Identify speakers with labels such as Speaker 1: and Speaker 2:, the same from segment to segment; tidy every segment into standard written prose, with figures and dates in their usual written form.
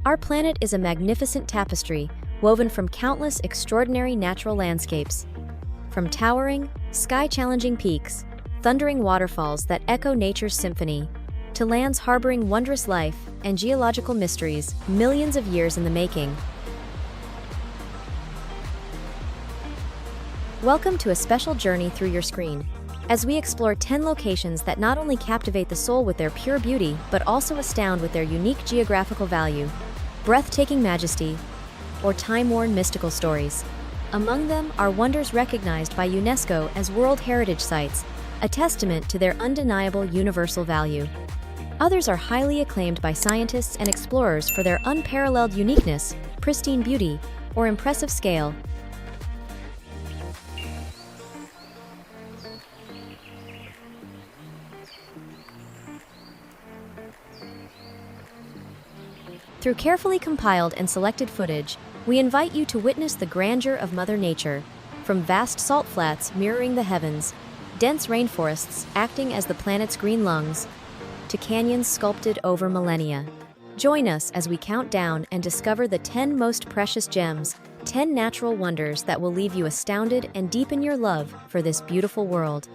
Speaker 1: Our planet is a magnificent tapestry, woven from countless extraordinary natural landscapes. From towering, sky-challenging peaks, thundering waterfalls that echo nature's symphony, to lands harboring wondrous life and geological mysteries millions of years in the making. Welcome to a special journey through your screen, as we explore 10 locations that not only captivate the soul with their pure beauty, but also astound with their unique geographical value, breathtaking majesty, or time-worn mystical stories. Among them are wonders recognized by UNESCO as World Heritage Sites, a testament to their undeniable universal value. Others are highly acclaimed by scientists and explorers for their unparalleled uniqueness, pristine beauty, or impressive scale. Through carefully compiled and selected footage, we invite you to witness the grandeur of Mother Nature, from vast salt flats mirroring the heavens, dense rainforests acting as the planet's green lungs, to canyons sculpted over millennia. Join us as we count down and discover the 10 most precious gems, 10 natural wonders that will leave you astounded and deepen your love for this beautiful world.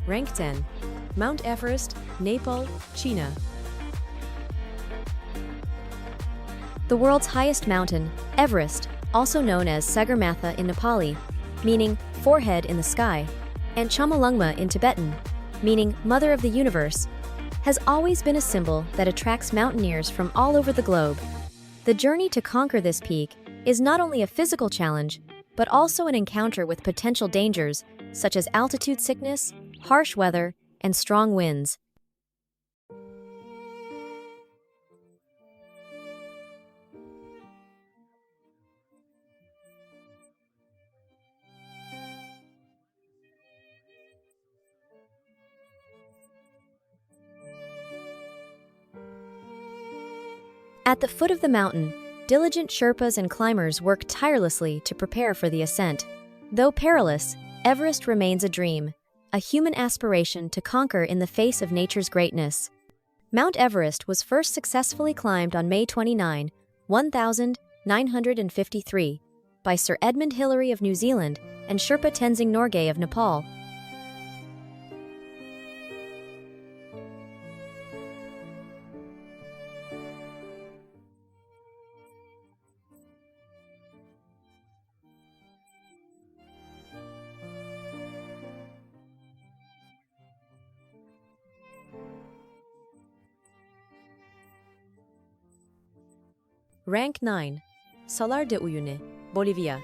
Speaker 1: Rank 10. Mount Everest, Nepal, China. The world's highest mountain, Everest, also known as Sagarmatha in Nepali, meaning forehead in the sky, and Chomolungma in Tibetan, meaning Mother of the Universe, has always been a symbol that attracts mountaineers from all over the globe. The journey to conquer this peak is not only a physical challenge, but also an encounter with potential dangers such as altitude sickness, harsh weather, and strong winds. At the foot of the mountain, diligent Sherpas and climbers work tirelessly to prepare for the ascent. Though perilous, Everest remains a dream, a human aspiration to conquer in the face of nature's greatness. Mount Everest was first successfully climbed on May 29, 1953, by Sir Edmund Hillary of New Zealand and Sherpa Tenzing Norgay of Nepal. Rank 9. Salar de Uyuni, Bolivia.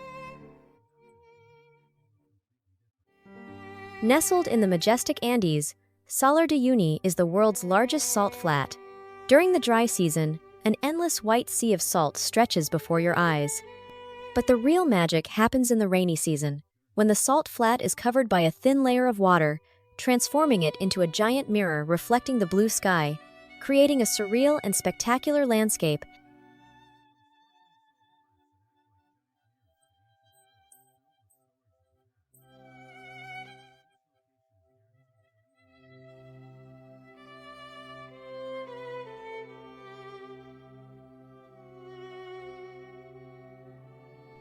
Speaker 1: Nestled in the majestic Andes, Salar de Uyuni is the world's largest salt flat. During the dry season, an endless white sea of salt stretches before your eyes. But the real magic happens in the rainy season, when the salt flat is covered by a thin layer of water, transforming it into a giant mirror reflecting the blue sky, creating a surreal and spectacular landscape.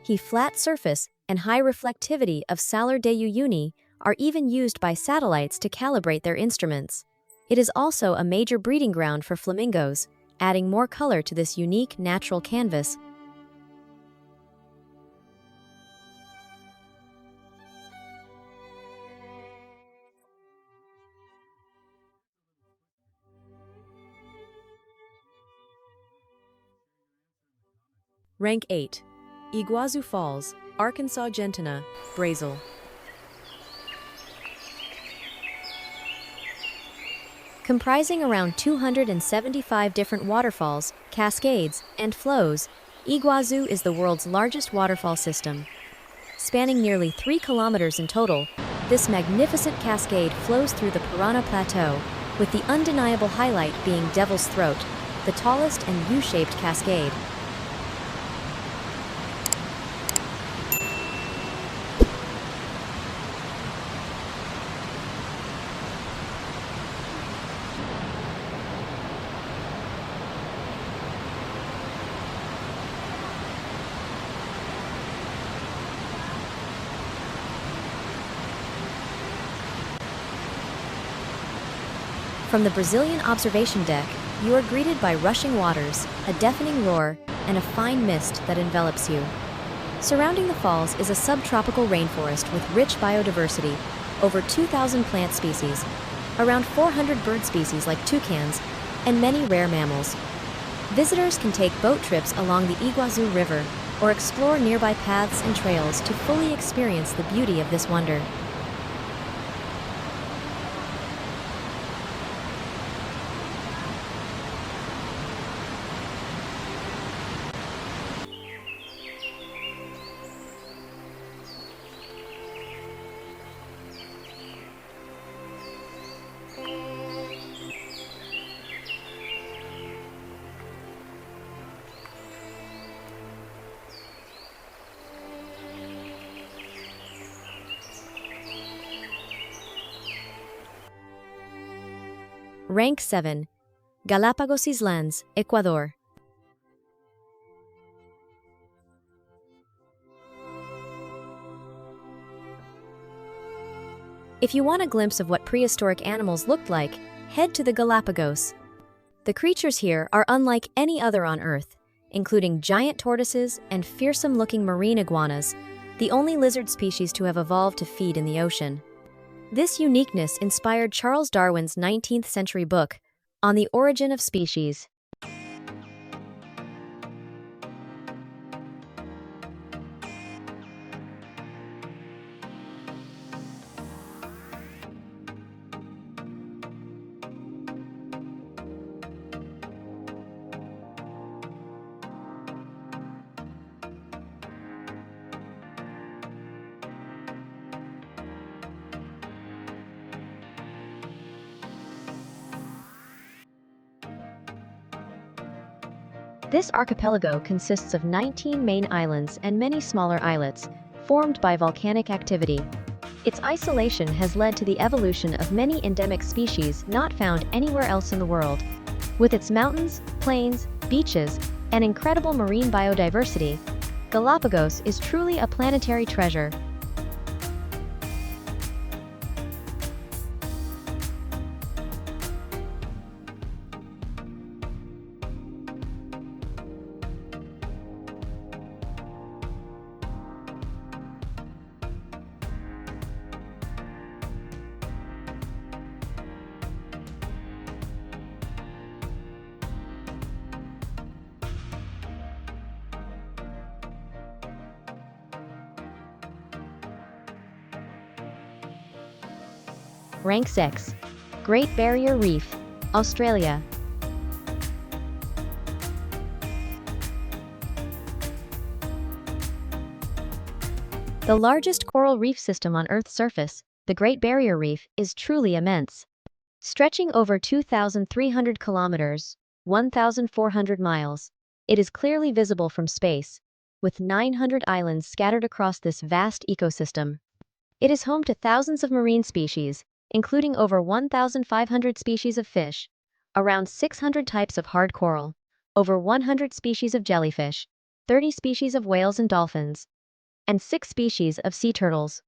Speaker 1: The flat surface and high reflectivity of Salar de Uyuni are even used by satellites to calibrate their instruments. It is also a major breeding ground for flamingos, adding more color to this unique natural canvas. Rank 8. Iguazu Falls, Arkansas Argentina, Brazil. Comprising around 275 different waterfalls, cascades, and flows, Iguazu is the world's largest waterfall system. Spanning nearly 3 kilometers in total, this magnificent cascade flows through the Parana Plateau, with the undeniable highlight being Devil's Throat, the tallest and U-shaped cascade. From the Brazilian observation deck, you are greeted by rushing waters, a deafening roar, and a fine mist that envelops you. Surrounding the falls is a subtropical rainforest with rich biodiversity, over 2,000 plant species, around 400 bird species like toucans, and many rare mammals. Visitors can take boat trips along the Iguazu River or explore nearby paths and trails to fully experience the beauty of this wonder. Rank 7. Galápagos Islands, Ecuador. If you want a glimpse of what prehistoric animals looked like, head to the Galápagos. The creatures here are unlike any other on Earth, including giant tortoises and fearsome-looking marine iguanas, the only lizard species to have evolved to feed in the ocean. This uniqueness inspired Charles Darwin's 19th-century book, On the Origin of Species. This archipelago consists of 19 main islands and many smaller islets, formed by volcanic activity. Its isolation has led to the evolution of many endemic species not found anywhere else in the world. With its mountains, plains, beaches, and incredible marine biodiversity, Galapagos is truly a planetary treasure. Rank 6. Great Barrier Reef, Australia. The largest coral reef system on Earth's surface, the Great Barrier Reef, is truly immense. Stretching over 2,300 kilometers, 1,400 miles, it is clearly visible from space, with 900 islands scattered across this vast ecosystem. It is home to thousands of marine species, including over 1,500 species of fish, around 600 types of hard coral, over 100 species of jellyfish, 30 species of whales and dolphins, and 6 species of sea turtles.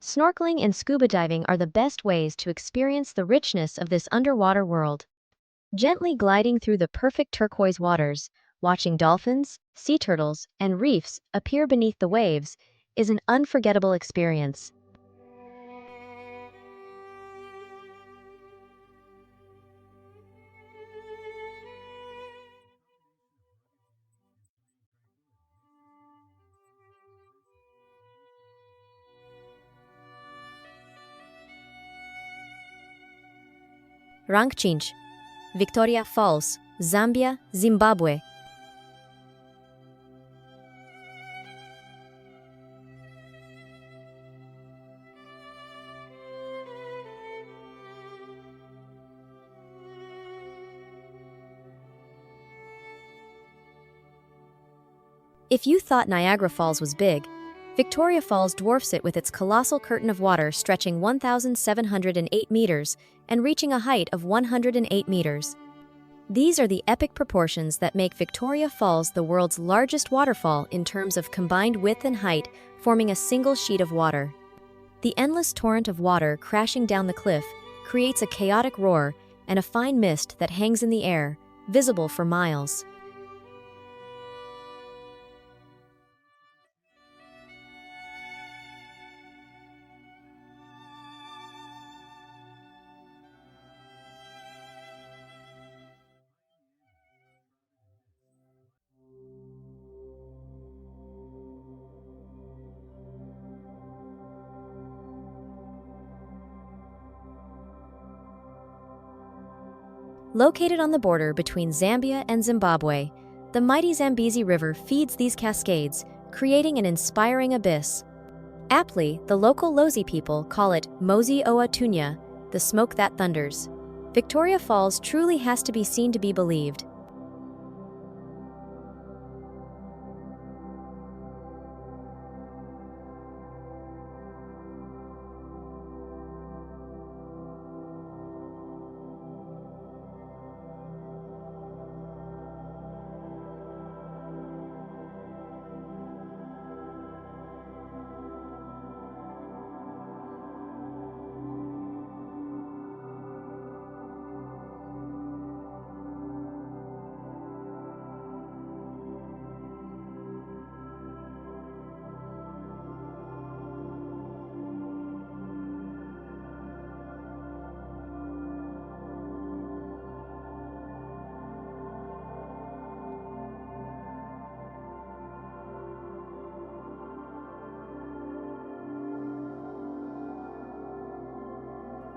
Speaker 1: Snorkeling and scuba diving are the best ways to experience the richness of this underwater world. Gently gliding through the perfect turquoise waters, watching dolphins, sea turtles, and reefs appear beneath the waves is an unforgettable experience. Rangchinch, Victoria Falls, Zambia, Zimbabwe. If you thought Niagara Falls was big, Victoria Falls dwarfs it with its colossal curtain of water stretching 1,708 meters and reaching a height of 108 meters. These are the epic proportions that make Victoria Falls the world's largest waterfall in terms of combined width and height, forming a single sheet of water. The endless torrent of water crashing down the cliff creates a chaotic roar and a fine mist that hangs in the air, visible for miles. Located on the border between Zambia and Zimbabwe, the mighty Zambezi River feeds these cascades, creating an inspiring abyss. Aptly, the local Lozi people call it Mozi Oa Tunya, the smoke that thunders. Victoria Falls truly has to be seen to be believed.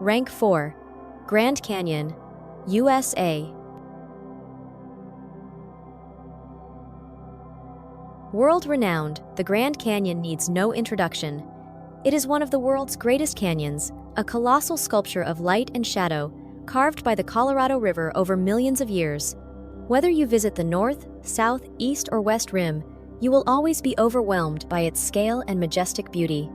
Speaker 1: Rank 4. Grand Canyon, USA. World-renowned, the Grand Canyon needs no introduction. It is one of the world's greatest canyons, a colossal sculpture of light and shadow, carved by the Colorado River over millions of years. Whether you visit the north, south, east, or west rim, you will always be overwhelmed by its scale and majestic beauty.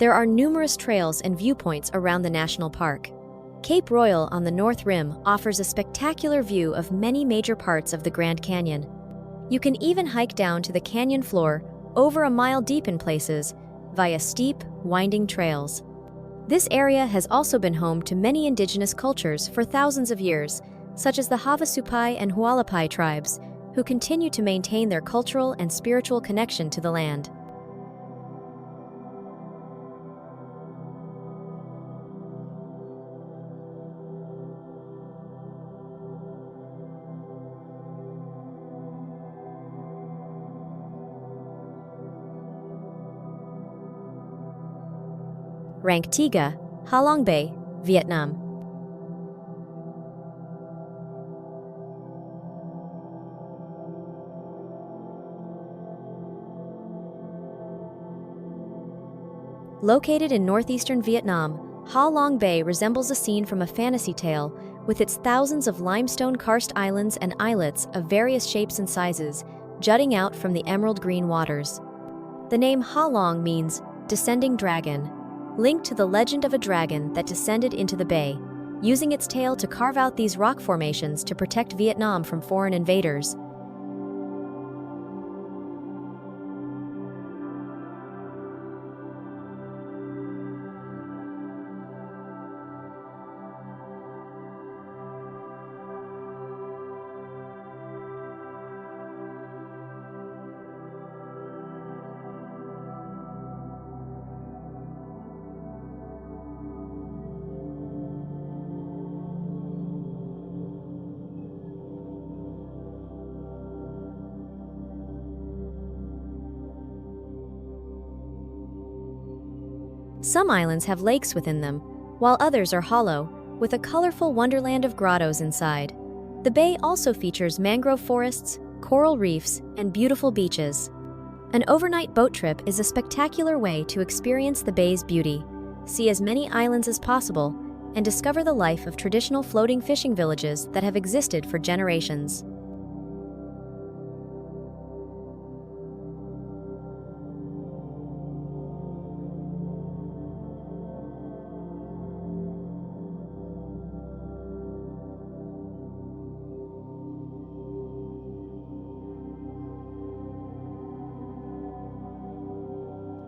Speaker 1: There are numerous trails and viewpoints around the national park. Cape Royal on the North Rim offers a spectacular view of many major parts of the Grand Canyon. You can even hike down to the canyon floor, over a mile deep in places, via steep, winding trails. This area has also been home to many indigenous cultures for thousands of years, such as the Havasupai and Hualapai tribes, who continue to maintain their cultural and spiritual connection to the land. Rank Tiga, Ha Long Bay, Vietnam. Located in northeastern Vietnam, Ha Long Bay resembles a scene from a fantasy tale, with its thousands of limestone karst islands and islets of various shapes and sizes, jutting out from the emerald green waters. The name Ha Long means descending dragon, linked to the legend of a dragon that descended into the bay, using its tail to carve out these rock formations to protect Vietnam from foreign invaders. Some islands have lakes within them, while others are hollow, with a colorful wonderland of grottos inside. The bay also features mangrove forests, coral reefs, and beautiful beaches. An overnight boat trip is a spectacular way to experience the bay's beauty, see as many islands as possible, and discover the life of traditional floating fishing villages that have existed for generations.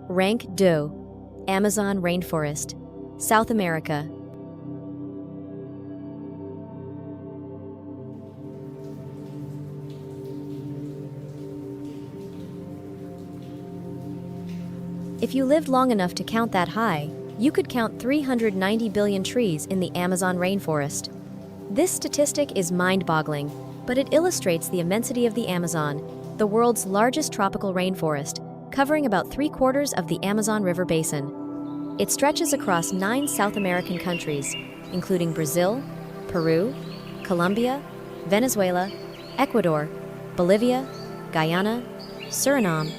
Speaker 1: Rank 2. Amazon Rainforest, South America. If you lived long enough to count that high, you could count 390 billion trees in the Amazon rainforest. This statistic is mind-boggling, but it illustrates the immensity of the Amazon, the world's largest tropical rainforest, covering about 3/4 of the Amazon River basin. It stretches across 9 South American countries, including Brazil, Peru, Colombia, Venezuela, Ecuador, Bolivia, Guyana, Suriname,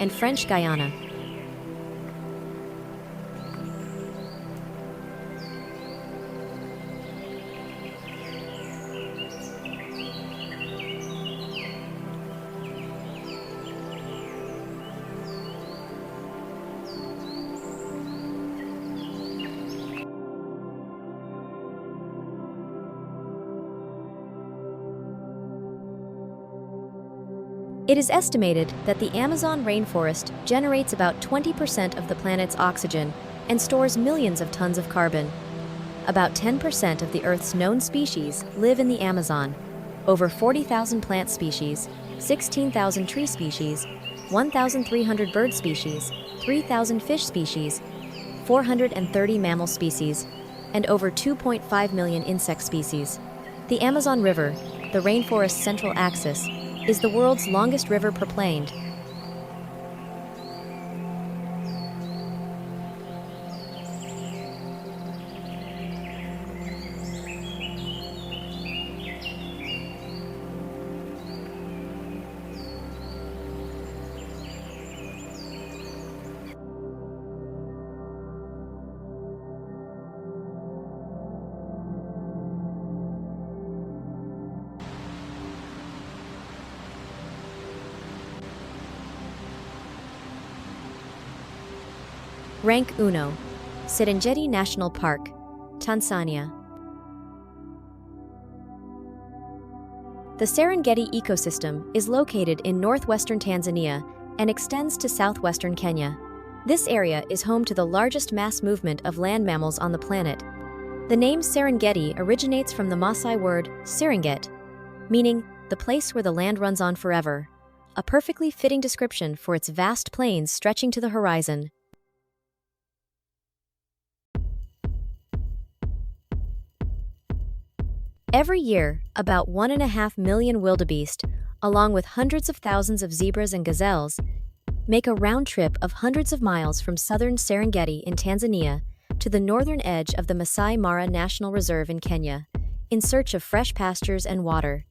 Speaker 1: and French Guiana. It is estimated that the Amazon rainforest generates about 20% of the planet's oxygen and stores millions of tons of carbon. About 10% of the Earth's known species live in the Amazon. Over 40,000 plant species, 16,000 tree species, 1,300 bird species, 3,000 fish species, 430 mammal species, and over 2.5 million insect species. The Amazon River, the rainforest's central axis, is the world's longest river per planed. Rank 1. Serengeti National Park, Tanzania. The Serengeti ecosystem is located in northwestern Tanzania and extends to southwestern Kenya. This area is home to the largest mass movement of land mammals on the planet. The name Serengeti originates from the Maasai word Seringet, meaning the place where the land runs on forever, a perfectly fitting description for its vast plains stretching to the horizon. Every year, about 1.5 million wildebeest, along with hundreds of thousands of zebras and gazelles, make a round trip of hundreds of miles from southern Serengeti in Tanzania to the northern edge of the Masai Mara National Reserve in Kenya, in search of fresh pastures and water.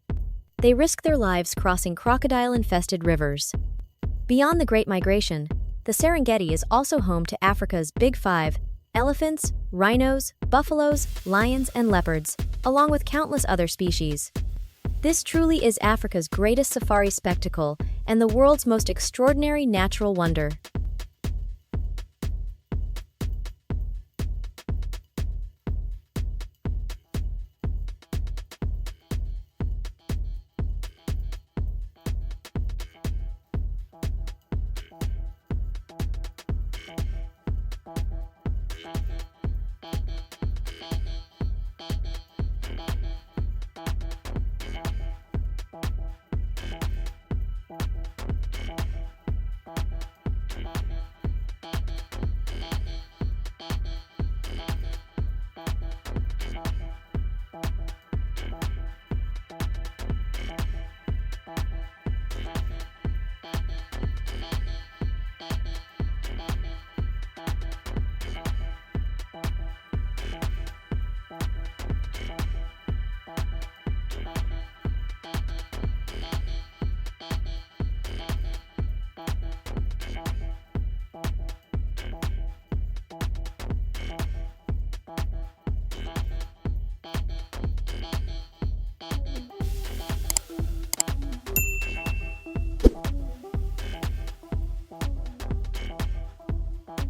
Speaker 1: They risk their lives crossing crocodile-infested rivers. Beyond the Great Migration, the Serengeti is also home to Africa's Big Five: elephants, rhinos, buffaloes, lions, and leopards, along with countless other species. This truly is Africa's greatest safari spectacle and the world's most extraordinary natural wonder.